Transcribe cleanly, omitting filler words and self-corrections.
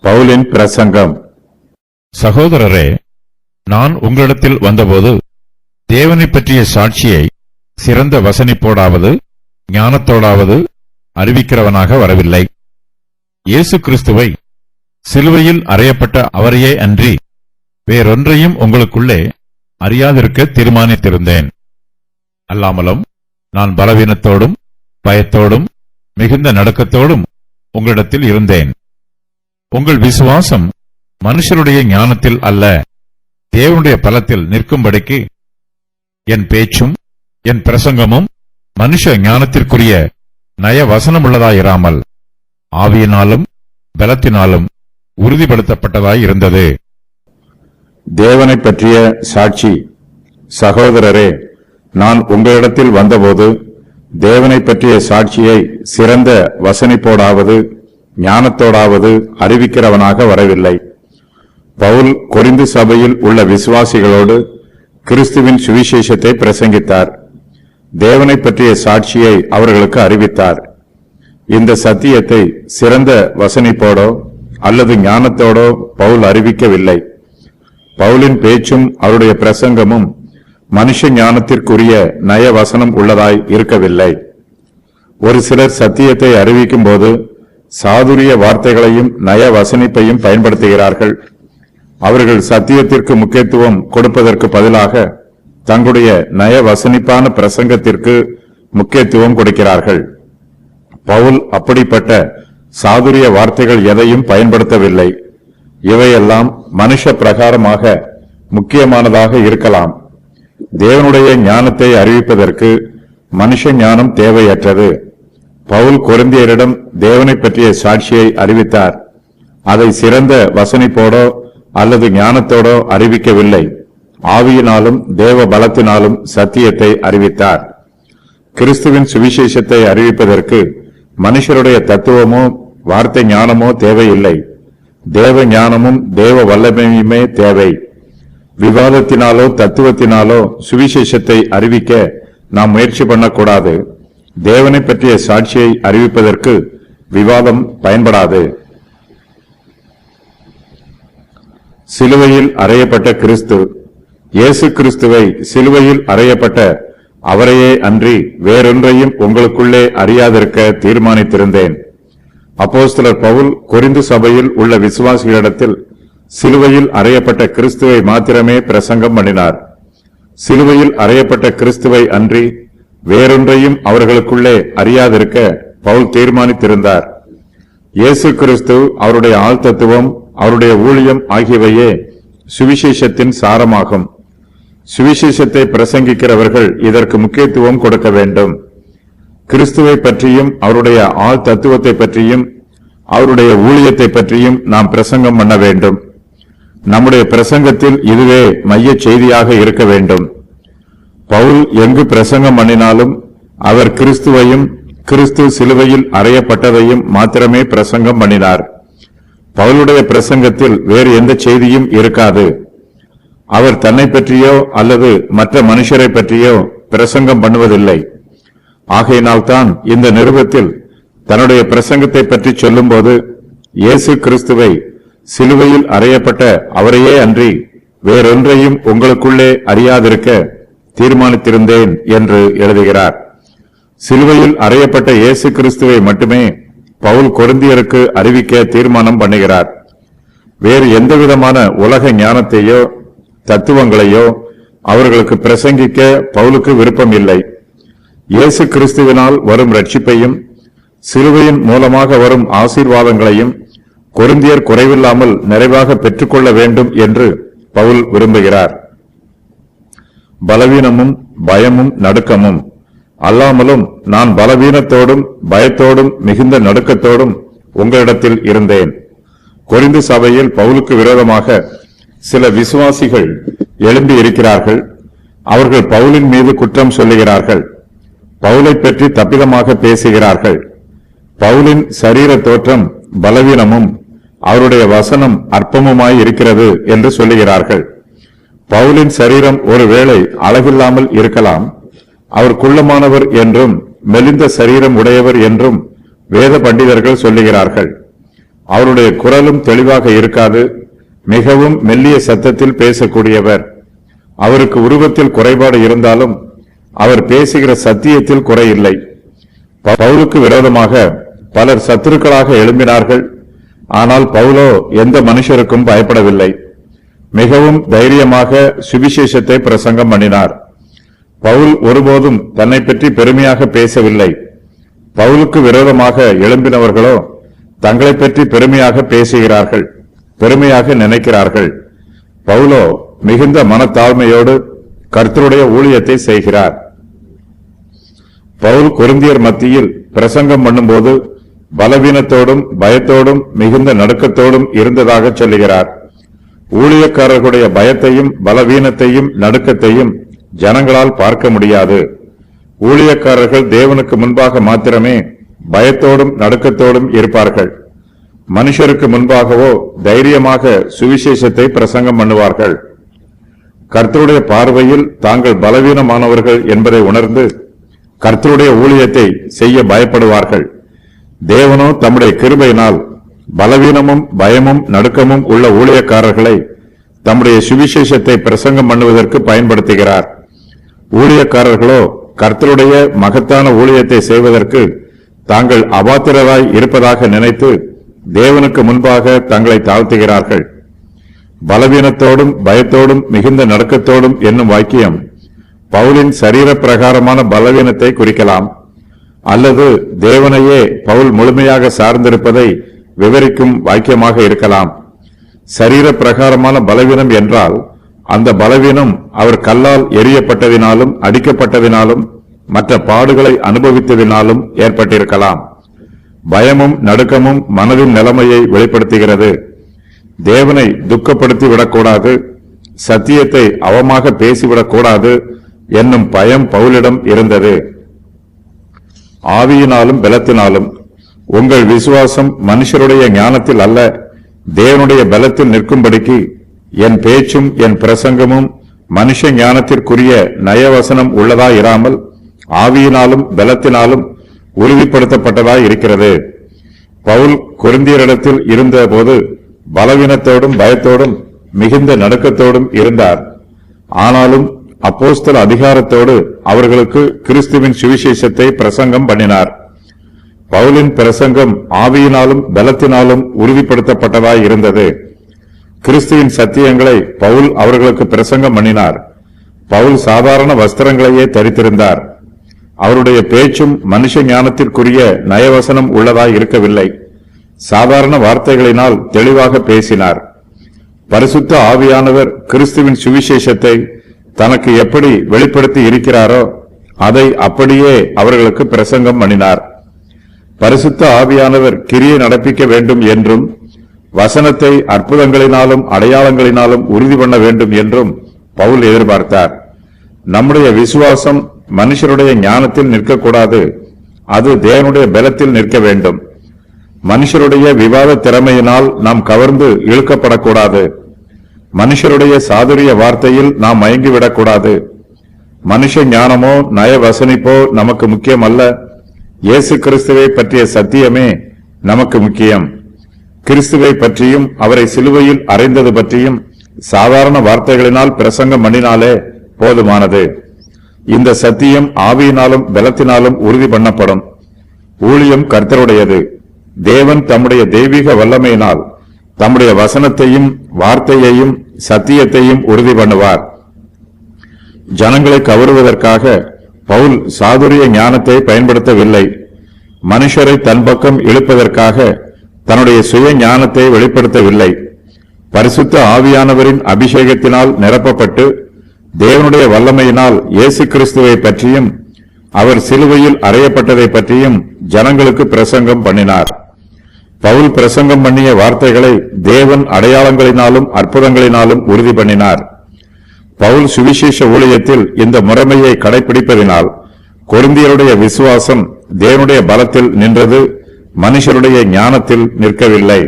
பவுலின் பிரசங்கம். சகோதரரே, நான் உங்களிடத்தில் வந்தபோது தேவனை பற்றிய சாட்சியை சிறந்த வசனிப்போடாவது ஞானத்தோடாவது அறிவிக்கிறவனாக வரவில்லை. இயேசு கிறிஸ்துவை சிலுவையில் அறையப்பட்ட அவரையே அன்றி வேறொன்றையும் உங்களுக்குள்ளே அறியாதிருக்க தீர்மானித்திருந்தேன். அல்லாமலும் நான் பலவீனத்தோடும் பயத்தோடும் மிகுந்த நடுக்கத்தோடும் உங்களிடத்தில் இருந்தேன். உங்கள் விசுவாசம் மனுஷருடைய ஞானத்தில் அல்ல, தேவனுடைய பலத்தில் நிற்கும்படிக்கு என் பேச்சும் என் பிரசங்கமும் மனுஷ ஞானத்திற்குரிய நய வசனமுள்ளதாயிராமல் ஆவியினாலும் பலத்தினாலும் உறுதிப்படுத்தப்பட்டதாயிருந்தது. தேவனை பற்றிய சாட்சி. சகோதரரே, நான் உங்களிடத்தில் வந்தபோது தேவனை பற்றிய சாட்சியை சிறந்த வசனிப்போடாவது ஞானத்தோடாவது அறிவிக்கிறவனாக வரவில்லை. பவுல் கொரிந்து சபையில் உள்ள விசுவாசிகளோடு கிறிஸ்துவின் சுவிசேஷத்தை பிரசங்கித்தார். தேவனை பற்றிய சாட்சியை அவர்களுக்கு அறிவித்தார். இந்த சத்தியத்தை சிறந்த வசனிப்போடோ அல்லது ஞானத்தோடோ பவுல் அறிவிக்கவில்லை. பவுலின் பேச்சும் அவருடைய பிரசங்கமும் மனுஷ ஞானத்திற்குரிய நய வசனம் உள்ளதாய் இருக்கவில்லை. ஒரு சிலர் சத்தியத்தை அறிவிக்கும் போது சாதுரிய வார்த்தைகளையும் நய வசனிப்பையும் பயன்படுத்துகிறார்கள். அவர்கள் சத்தியத்திற்கு முக்கியத்துவம் கொடுப்பதற்கு பதிலாக தங்களுடைய நய வசனிப்பான பிரசங்கத்திற்கு முக்கியத்துவம் கொடுக்கிறார்கள். பவுல் அப்படிப்பட்ட சாதுரிய வார்த்தைகள் எதையும் பயன்படுத்தவில்லை. இவையெல்லாம் மனுஷ பிரகாரமாக முக்கியமானதாக இருக்கலாம். தேவனுடைய ஞானத்தை அறிவிப்பதற்கு மனுஷ ஞானம் தேவையற்றது. பவுல் கொரிந்தியரிடம் தேவனை பற்றிய சாட்சியை அறிவித்தார். அதை சிறந்த வசனிப்போடோ அல்லது ஞானத்தோடோ அறிவிக்கவில்லை. ஆவியினாலும் தேவ பலத்தினாலும் சத்தியத்தை அறிவித்தார். கிறிஸ்துவின் சுவிசேஷத்தை அறிவிப்பதற்கு மனுஷருடைய தத்துவமோ வார்த்தை ஞானமோ தேவையில்லை. தேவ ஞானமும் தேவ வல்லமையுமே தேவை. விவாதத்தினாலோ தத்துவத்தினாலோ சுவிசேஷத்தை அறிவிக்க நாம் முயற்சி பண்ணக்கூடாது. தேவனை பற்றிய சாட்சியை அறிவிப்பதற்கு விவாதம் பயன்படாது. சிலுவையில் அறையப்பட்ட கிறிஸ்து. இயேசு கிறிஸ்துவை சிலுவையில் அறையப்பட்ட அவரையே அன்றி வேறொன்றையும் உங்களுக்குள்ளே அறியாதிருக்க தீர்மானித்திருந்தேன். அப்போஸ்தலர் பவுல் கொரிந்து சபையில் உள்ள விசுவாசிகளிடத்தில் சிலுவையில் அறையப்பட்ட கிறிஸ்துவை மாத்திரமே பிரசங்கம் பண்ணினார். சிலுவையில் அறையப்பட்ட கிறிஸ்துவை அன்றி வேறொன்றையும் அவர்களுக்குள்ளே அறியாதிருக்க பவுல் தீர்மானித்திருந்தார். இயேசு கிறிஸ்து, அவருடைய ஆழ்தத்துவம், அவருடைய ஊழியம் ஆகியவையே சுவிசேஷத்தின் சாரமாகும். சுவிசேஷத்தை பிரசங்கிக்கிறவர்கள் இதற்கு முக்கியத்துவம் கொடுக்க வேண்டும். கிறிஸ்துவை பற்றியும் அவருடைய ஆழ் தத்துவத்தை பற்றியும் அவருடைய ஊழியத்தை பற்றியும் நாம் பிரசங்கம் பண்ண வேண்டும். நம்முடைய பிரசங்கத்தில் இதுவே மைய செய்தியாக இருக்க வேண்டும். பவுல் எங்கு பிரசங்கம் பண்ணினாலும் அவர் கிறிஸ்துவையும் கிறிஸ்து சிலுவையில் அறையப்பட்டதையும் மாத்திரமே பிரசங்கம் பண்ணினார். பவுலுடைய பிரசங்கத்தில் வேறு எந்த செய்தியும் இருக்காது. அவர் தன்னை பற்றியோ அல்லது மற்ற மனுஷரை பற்றியோ பிரசங்கம் பண்ணுவதில்லை. ஆகையினால்தான் இந்த நிருபத்தில் தன்னுடைய பிரசங்கத்தை பற்றி சொல்லும்போது இயேசு கிறிஸ்துவை சிலுவையில் அறையப்பட்ட அவரையே அன்றி வேறொன்றையும் உங்களுக்குள்ளே அறியாதிருக்க தீர்மானித்திருந்தேன் என்று எழுதுகிறார். சிலுவையில் அறையப்பட்ட இயேசு கிறிஸ்துவை மட்டுமே பவுல் கொரிந்தியருக்கு அறிவிக்க தீர்மானம் பண்ணுகிறார். வேறு எந்தவிதமான உலக ஞானத்தையோ தத்துவங்களையோ அவர்களுக்கு பிரசங்கிக்க பவுலுக்கு விருப்பம் இல்லை. இயேசு கிறிஸ்துவினால் வரும் ரட்சிப்பையும் சிலுவையின் மூலமாக வரும் ஆசீர்வாதங்களையும் கொரிந்தியர் குறைவில்லாமல் நிறைவாக பெற்றுக்கொள்ள வேண்டும் என்று பவுல் விரும்புகிறார். பலவீனமும் பயமும் நடுக்கமும் அல்லாமலும் நான் பலவீனத்தோடும் பயத்தோடும் மிகுந்த நடுக்கத்தோடும் உங்களிடத்தில் இருந்தேன். கொரிந்து சபையில் பவுலுக்கு விரோதமாக சில விசுவாசிகள் எழும்பி இருக்கிறார்கள். அவர்கள் பவுலின் மீது குற்றம் சொல்லுகிறார்கள். பவுலை பற்றி தப்பிதமாக பேசுகிறார்கள். பவுலின் சரீர தோற்றம் பலவீனமும் அவருடைய வசனம் அற்பமுமாய் இருக்கிறது என்று சொல்லுகிறார்கள். பவுலின் சரீரம் ஒருவேளை அழகில்லாமல் இருக்கலாம். அவர் குள்ளமானவர் என்றும் மெலிந்த சரீரம் உடையவர் என்றும் வேத பண்டிதர்கள் சொல்லுகிறார்கள். அவருடைய குரலும் தெளிவாக இருக்காது. மிகவும் மெல்லிய சத்தத்தில் பேசக்கூடியவர். அவருக்கு உருவத்தில் குறைபாடு இருந்தாலும் அவர் பேசுகிற சத்தியத்தில் குறையில்லை. பவுலுக்கு விரோதமாக பலர் சத்துருக்களாக எழும்பினார்கள். ஆனால் பவுலோ எந்த மனுஷருக்கும் பயப்படவில்லை. மிகவும் தைரியமாக சுவிசேஷத்தை பிரசங்கம் பண்ணினார். பவுல் ஒருபோதும் தன்னை பற்றி பெருமையாக பேசவில்லை. பவுலுக்கு விரோதமாக எழும்பினவர்களோ தங்களை பற்றி பெருமையாக பேசுகிறார்கள், பெருமையாக நினைக்கிறார்கள். பவுலோ மிகுந்த மனத்தாழ்மையோடு கர்த்தருடைய ஊழியத்தை செய்கிறார். பவுல் கொரிந்தியர் மத்தியில் பிரசங்கம் பண்ணும்போது பலவீனத்தோடும் பயத்தோடும் மிகுந்த நடுக்கத்தோடும் இருந்ததாக சொல்லுகிறார். ஊழியக்காரர்களுடைய பயத்தையும் பலவீனத்தையும் நடுக்கத்தையும் ஜனங்களால் பார்க்க முடியாது. ஊழியக்காரர்கள் தேவனுக்கு முன்பாக மாத்திரமே பயத்தோடும் நடுக்கத்தோடும் இருப்பார்கள். மனுஷருக்கு முன்பாகவோ தைரியமாக சுவிசேஷத்தை பிரசங்கம் பண்ணுவார்கள். கர்த்தருடைய பார்வையில் தாங்கள் பலவீனமானவர்கள் என்பதை உணர்ந்து கர்த்தருடைய ஊழியத்தை செய்ய பயப்படுவார்கள். தேவனோ தம்முடைய கிருபையினால் பலவீனமும் பயமும் நடுக்கமும் உள்ள ஊழியக்காரர்களை தம்முடைய சுவிசேஷத்தை பிரசங்கம் பண்ணுவதற்கு பயன்படுத்துகிறார். ஊழியக்காரர்களோ கர்த்தருடைய மகத்தான ஊழியத்தை செய்வதற்கு தாங்கள் அபாத்திரராய் இருப்பதாக நினைத்து தேவனுக்கு முன்பாக தங்களை தாழ்த்துகிறார்கள். பலவீனத்தோடும் பயத்தோடும் மிகுந்த நடுக்கத்தோடும் என்னும் வாக்கியம் பவுலின் சரீர பிரகாரமான பலவீனத்தை குறிக்கலாம், அல்லது தேவனையே பவுல் முழுமையாக சார்ந்திருப்பதை விவரிக்கும் வாக்கியமாக இருக்கலாம். சரீர பிரகாரமான பலவீனம் என்றால் அந்த பலவீனம் அவர் கல்லால் எரியப்பட்டதினாலும் அடிக்கப்பட்டதினாலும் மற்ற பாடுகளை அனுபவித்ததினாலும் ஏற்பட்டிருக்கலாம். பயமும் நடுக்கமும் மனதின் நிலைமையை வெளிப்படுத்துகிறது. தேவனை துக்கப்படுத்தி விடக்கூடாது, சத்தியத்தை அவமாக பேசிவிடக்கூடாது என்னும் பயம் பவுலிடம் இருந்தது. ஆவியினாலும் பலத்தினாலும் உங்கள் விசுவாசம் மனுஷருடைய ஞானத்தில் அல்ல, தேவனுடைய பலத்தில் நிற்கும்படிக்கு என் பேச்சும் என் பிரசங்கமும் மனுஷ ஞானத்திற்குரிய நயவசனம் உள்ளதாயிராமல் ஆவியினாலும் பலத்தினாலும் உறுதிப்படுத்தப்பட்டதாய் இருக்கிறது. பவுல் கொரிந்தியரிடத்தில் இருந்த போது பலவீனத்தோடும் பயத்தோடும் மிகுந்த நடுக்கத்தோடும் இருந்தார். ஆனாலும் அப்போஸ்தல அதிகாரத்தோடு அவர்களுக்கு கிறிஸ்துவின் சுவிசேஷத்தை பிரசங்கம் பண்ணினார். பவுலின் பிரசங்கம் ஆவியினாலும் பலத்தினாலும் உறுதிப்படுத்தப்பட்டதாய் இருந்தது. கிறிஸ்துவின் சத்தியங்களை பவுல் அவர்களுக்கு பிரசங்கம் பண்ணினார். பவுல் சாதாரண வஸ்திரங்களையே தரித்திருந்தார். அவருடைய பேச்சும் மனுஷ ஞானத்திற்குரிய நயவசனம் உள்ளதாய் இருக்கவில்லை. சாதாரண வார்த்தைகளினால் தெளிவாக பேசினார். பரிசுத்த ஆவியானவர் கிறிஸ்துவின் சுவிசேஷத்தை தனக்கு எப்படி வெளிப்படுத்தி இருக்கிறாரோ அதை அப்படியே அவர்களுக்கு பிரசங்கம் பண்ணினார். பரிசுத்த ஆவியானவர் கிரியை நடப்பிக்க வேண்டும் என்றும் வசனத்தை அற்புதங்களினாலும் அடையாளங்களினாலும் உறுதி பண்ண வேண்டும் என்றும் பவுல் எதிர்பார்த்தார். நம்முடைய விசுவாசம் மனுஷருடைய ஞானத்தில் நிற்கக்கூடாது, அது தேவனுடைய பலத்தில் நிற்க வேண்டும். மனுஷருடைய விவாத திறமையினால் நாம் கவர்ந்து இழுக்கப்படக்கூடாது. மனுஷருடைய சாதுரிய வார்த்தையில் நாம் மயங்கிவிடக்கூடாது. மனுஷ ஞானமோ நயவசனிப்போ நமக்கு முக்கியம் அல்ல. இயேசு கிறிஸ்துவை பற்றிய சத்தியமே நமக்கு முக்கியம். கிறிஸ்துவை பற்றியும் அவரை சிலுவையில் அறைந்தது பற்றியும் சாதாரண வார்த்தைகளினால் பிரசங்கம் பண்ணினாலே போதுமானது. இந்த சத்தியம் ஆவியினாலும் பலத்தினாலும் உறுதி பண்ணப்படும். ஊழியம் கர்த்தருடையது. தேவன் தம்முடைய தெய்வீக வல்லமையினால் தம்முடைய வசனத்தையும் வார்த்தையையும் சத்தியத்தையும் உறுதி பண்ணுவார். ஜனங்களை கவருவதற்காக பவுல் சாதுரிய ஞானத்தை பயன்படுத்தவில்லை. மனுஷரை தன் பக்கம் இழுப்பதற்காக தன்னுடைய சுய ஞானத்தை வெளிப்படுத்தவில்லை. பரிசுத்த ஆவியானவரின் அபிஷேகத்தினால் நிரப்பப்பட்டு தேவனுடைய வல்லமையினால் இயேசு கிறிஸ்துவை பற்றியும் அவர் சிலுவையில் அறையப்பட்டதை பற்றியும் ஜனங்களுக்கு பிரசங்கம் பண்ணினார். பவுல் பிரசங்கம் பண்ணிய வார்த்தைகளை தேவன் அடையாளங்களினாலும் அற்புதங்களினாலும் உறுதி பண்ணினார். பவுல் சுவிசேஷ ஊழியத்தில் இந்த முறைமையை கடைபிடிப்பதினால் கொரிந்தியருடைய விசுவாசம் தேவனுடைய பலத்தில் நின்றது, மனுஷருடைய ஞானத்தில் நிற்கவில்லை.